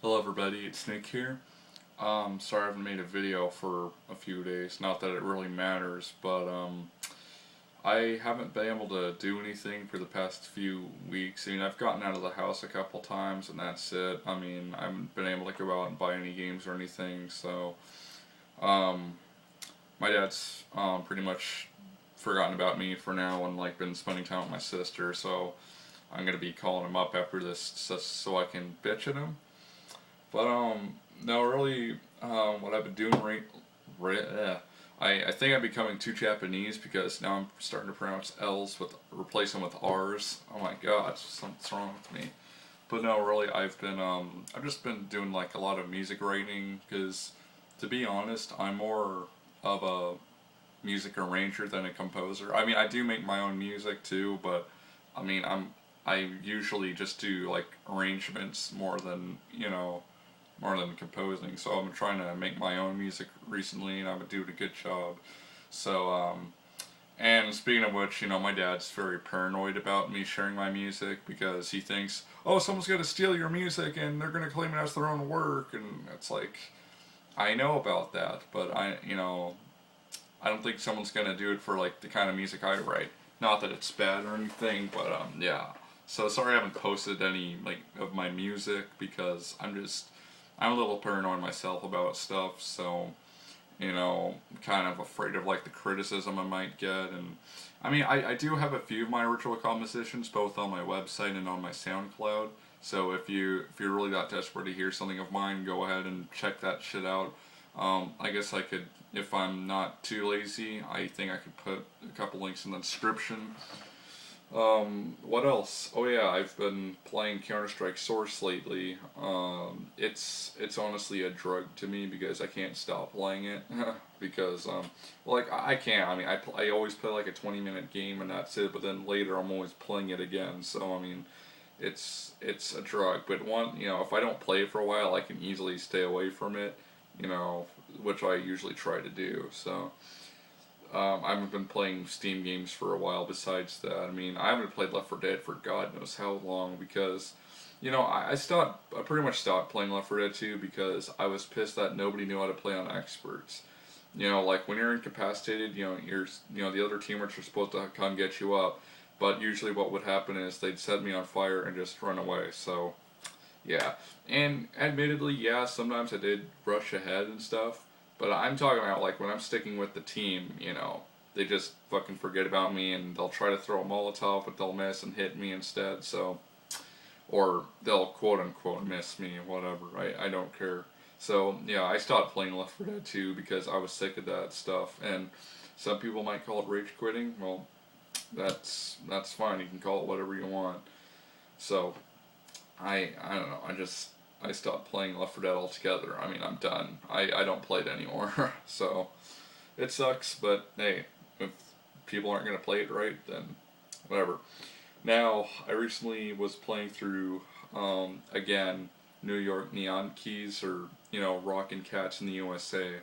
Hello everybody, it's Nick here. Sorry I haven't made a video for a few days, not that it really matters, but I haven't been able to do anything for the past few weeks. I mean, I've gotten out of the house a couple times and that's it. I mean, I haven't been able to go out and buy any games or anything, so um, my dad's pretty much forgotten about me for now and like been spending time with my sister, so I'm gonna be calling him up after this so I can bitch at him. But no, really, what I've been doing I think I'm becoming too Japanese because now I'm starting to pronounce L's with replace them with R's. Oh my God, something's wrong with me. But no, really, I've just been doing like a lot of music writing because, to be honest, I'm more of a music arranger than a composer. I mean, I do make my own music too, but I mean, I usually just do like arrangements more than composing. So I've been trying to make my own music recently, and I've been doing a good job. So, and speaking of which, my dad's very paranoid about me sharing my music because he thinks, oh, someone's going to steal your music and they're going to claim it as their own work, and it's like, I know about that, but I don't think someone's going to do it for like the kind of music I write. Not that it's bad or anything, but yeah. So sorry I haven't posted any like of my music because I'm a little paranoid myself about stuff, so kind of afraid of like the criticism I might get. And I mean, I do have a few of my original compositions both on my website and on my SoundCloud. So if you're really that desperate to hear something of mine, go ahead and check that shit out. I guess I could, if I'm not too lazy, I think I could put a couple links in the description. What else? Oh yeah, I've been playing Counter-Strike Source lately. It's honestly a drug to me because I can't stop playing it. Because, like, I can't. I mean, I always play like a 20-minute game and that's it, but then later I'm always playing it again. So, I mean, it's a drug. But if I don't play it for a while, I can easily stay away from it, which I usually try to do. So, I haven't been playing Steam games for a while besides that. I mean, I haven't played Left 4 Dead for God knows how long because, I pretty much stopped playing Left 4 Dead 2 because I was pissed that nobody knew how to play on experts. Like when you're incapacitated, the other teammates are supposed to come get you up, but usually what would happen is they'd set me on fire and just run away, so, yeah. And admittedly, yeah, sometimes I did rush ahead and stuff, but I'm talking about like when I'm sticking with the team, they just fucking forget about me and they'll try to throw a Molotov, but they'll miss and hit me instead, so, or they'll quote unquote miss me, whatever, I don't care. So, yeah, I stopped playing Left 4 Dead 2 because I was sick of that stuff, and some people might call it rage quitting. Well, that's fine, you can call it whatever you want. So, I don't know, I stopped playing Left 4 Dead altogether. I mean, I'm done. I don't play it anymore. So, it sucks, but hey, if people aren't going to play it right, then whatever. Now, I recently was playing through, again, New York Neon Keys, or, Rockin' Cats in the USA.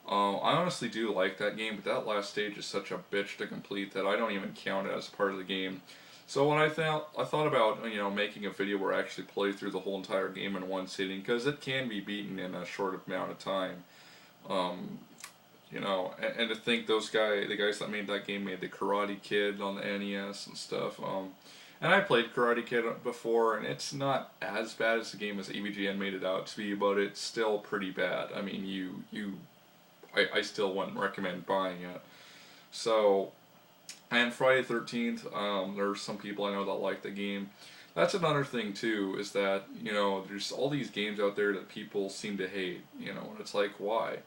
I honestly do like that game, but that last stage is such a bitch to complete that I don't even count it as part of the game. So when I thought about, making a video where I actually play through the whole entire game in one sitting, because it can be beaten in a short amount of time. And to think the guys that made that game made the Karate Kid on the NES and stuff. And I played Karate Kid before, and it's not as bad as the game as EVGN made it out to be, but it's still pretty bad. I mean, I still wouldn't recommend buying it. So, and Friday the 13th, there's some people I know that like the game. That's another thing too, is that, there's all these games out there that people seem to hate, and it's like, why?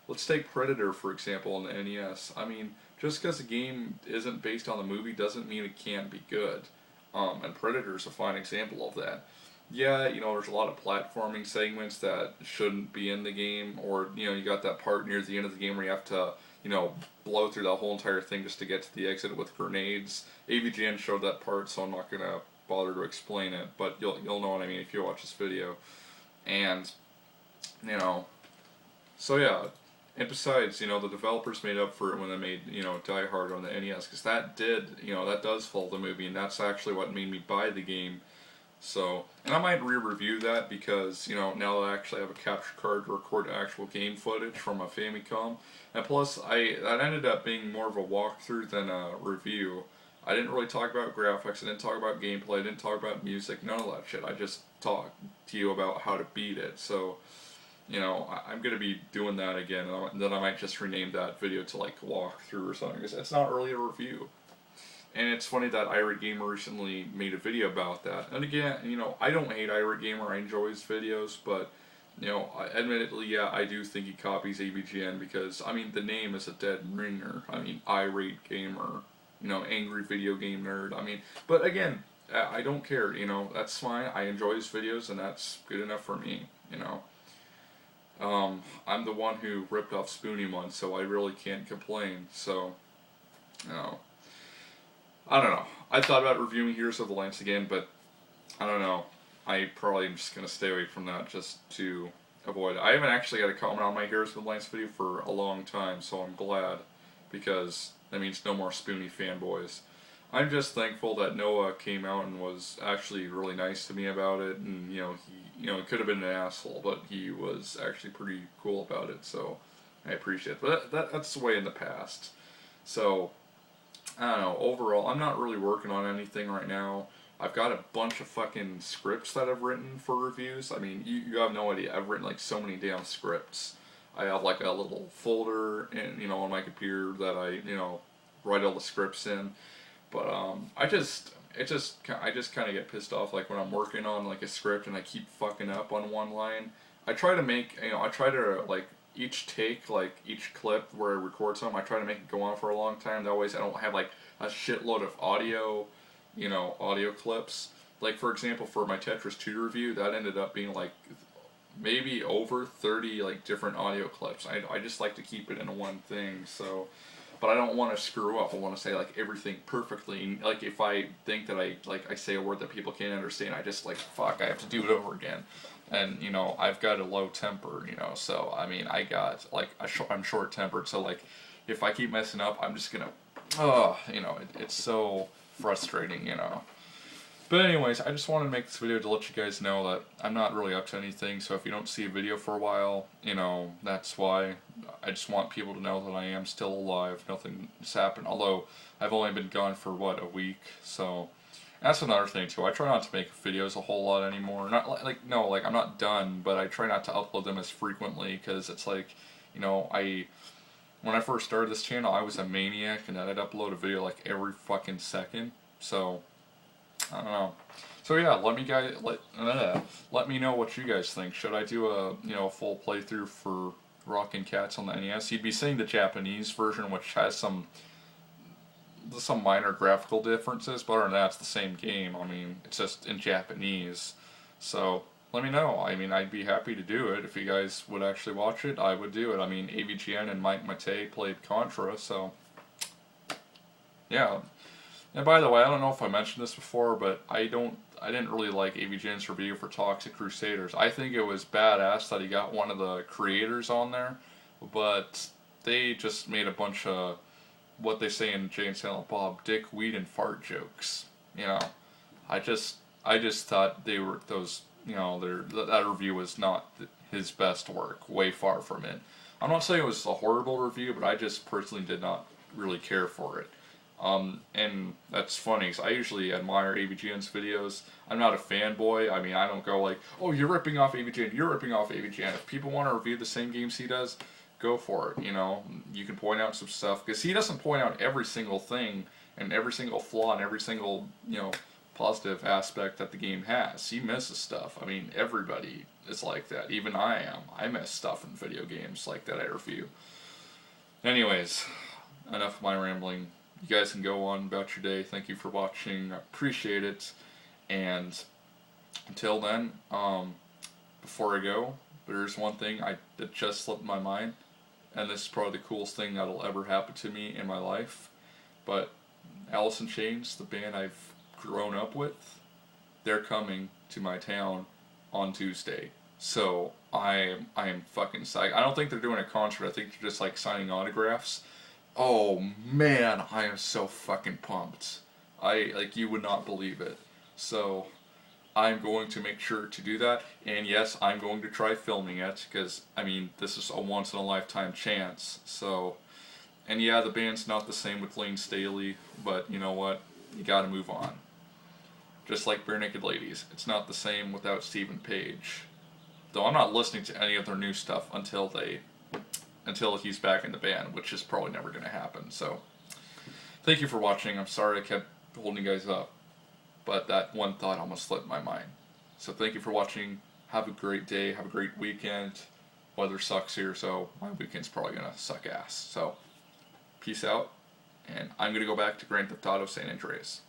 Let's take Predator, for example, on the NES. I mean, just because a game isn't based on the movie doesn't mean it can't be good. And Predator's a fine example of that. Yeah, there's a lot of platforming segments that shouldn't be in the game, or, you got that part near the end of the game where you have to, blow through that whole entire thing just to get to the exit with grenades. AVGN showed that part, so I'm not gonna bother to explain it, but you'll know what I mean if you watch this video. And, so yeah. And besides, the developers made up for it when they made, Die Hard on the NES, because that does follow the movie, and that's actually what made me buy the game. So, and I might re-review that because, you know, now that I actually have a capture card to record actual game footage from a Famicom. And plus, that ended up being more of a walkthrough than a review. I didn't really talk about graphics, I didn't talk about gameplay, I didn't talk about music, none of that shit. I just talked to you about how to beat it. So, you know, I'm going to be doing that again, and then I might just rename that video to, like, walkthrough or something, because it's not really a review. And it's funny that Irate Gamer recently made a video about that. And again, you know, I don't hate Irate Gamer, I enjoy his videos, but, you know, admittedly, yeah, I do think he copies AVGN because, I mean, the name is a dead ringer. I mean, Irate Gamer, you know, angry video game nerd. I mean, but again, I don't care, you know, that's fine. I enjoy his videos, and that's good enough for me, you know. I'm the one who ripped off Spoonie once, so I really can't complain, so, you know. I don't know. I thought about reviewing Heroes of the Lance again, but I don't know. I probably am just going to stay away from that just to avoid it. I haven't actually got a comment on my Heroes of the Lance video for a long time, so I'm glad, because that means no more Spoonie fanboys. I'm just thankful that Noah came out and was actually really nice to me about it, and, you know, he could have been an asshole, but he was actually pretty cool about it, so I appreciate it. But that's the way in the past. So, I don't know, overall, I'm not really working on anything right now. I've got a bunch of fucking scripts that I've written for reviews. I mean, you have no idea. I've written like so many damn scripts. I have like a little folder in, you know, on my computer that I, you know, write all the scripts in. But I just kind of get pissed off like when I'm working on like a script and I keep fucking up on one line. I try to make, you know, I try to like each take, like each clip where I record something, I try to make it go on for a long time. That way I don't have like a shitload of audio, you know, audio clips. Like for example, for my Tetris 2 review, that ended up being like maybe over 30 like different audio clips. I just like to keep it in one thing, so. But I don't want to screw up. I want to say like everything perfectly. Like if I think that I say a word that people can't understand, I just like fuck. I have to do it over again. And you know I've got a low temper. You know, so I mean I got like I'm short tempered. So like if I keep messing up, I'm just gonna you know it's so frustrating. You know. But anyways, I just wanted to make this video to let you guys know that I'm not really up to anything, so if you don't see a video for a while, you know, that's why. I just want people to know that I am still alive, nothing has happened, although I've only been gone for, what, a week, so. That's another thing, too. I try not to make videos a whole lot anymore. Not like, no, like, I'm not done, but I try not to upload them as frequently, because it's like, you know, when I first started this channel, I was a maniac, and I'd upload a video, like, every fucking second, so. I don't know. So yeah, let me know what you guys think. Should I do a full playthrough for Rockin' Cats on the NES? You'd be seeing the Japanese version, which has some minor graphical differences, but other than that, it's the same game. I mean, it's just in Japanese. So let me know. I mean, I'd be happy to do it if you guys would actually watch it. I would do it. I mean, AVGN and Mike Matei played Contra, so yeah. And by the way, I don't know if I mentioned this before, but I didn't really like AVGN's review for Toxic Crusaders. I think it was badass that he got one of the creators on there, but they just made a bunch of, what they say in Jay and Silent Bob, dick, weed, and fart jokes. You know, I just thought they were those, you know, that review was not his best work, way far from it. I'm not saying it was a horrible review, but I just personally did not really care for it. And that's funny, because I usually admire AVGN's videos. I'm not a fanboy. I mean, I don't go like, oh, you're ripping off AVGN, you're ripping off AVGN. If people want to review the same games he does, go for it, you know. You can point out some stuff, because he doesn't point out every single thing, and every single flaw, and every single, you know, positive aspect that the game has. He misses stuff. I mean, everybody is like that. Even I am. I miss stuff in video games like that I review. Anyways, enough of my rambling. You guys can go on about your day. Thank you for watching. I appreciate it. And until then, before I go, there's one thing that just slipped my mind, and this is probably the coolest thing that'll ever happen to me in my life. But Alice in Chains, the band I've grown up with, they're coming to my town on Tuesday. So I am fucking psyched. I don't think they're doing a concert. I think they're just like signing autographs. Oh man, I am so fucking pumped. Like, you would not believe it. So, I'm going to make sure to do that, and yes, I'm going to try filming it, because, I mean, this is a once-in-a-lifetime chance, so, and yeah, the band's not the same with Lane Staley, but you know what, you gotta move on. Just like Bare Naked Ladies, it's not the same without Stephen Page. Though I'm not listening to any of their new stuff until he's back in the band, which is probably never gonna happen, so. Thank you for watching. I'm sorry I kept holding you guys up, but that one thought almost slipped my mind. So thank you for watching. Have a great day. Have a great weekend. Weather sucks here, so my weekend's probably going to suck ass. So peace out, and I'm going to go back to Grand Theft Auto San Andreas.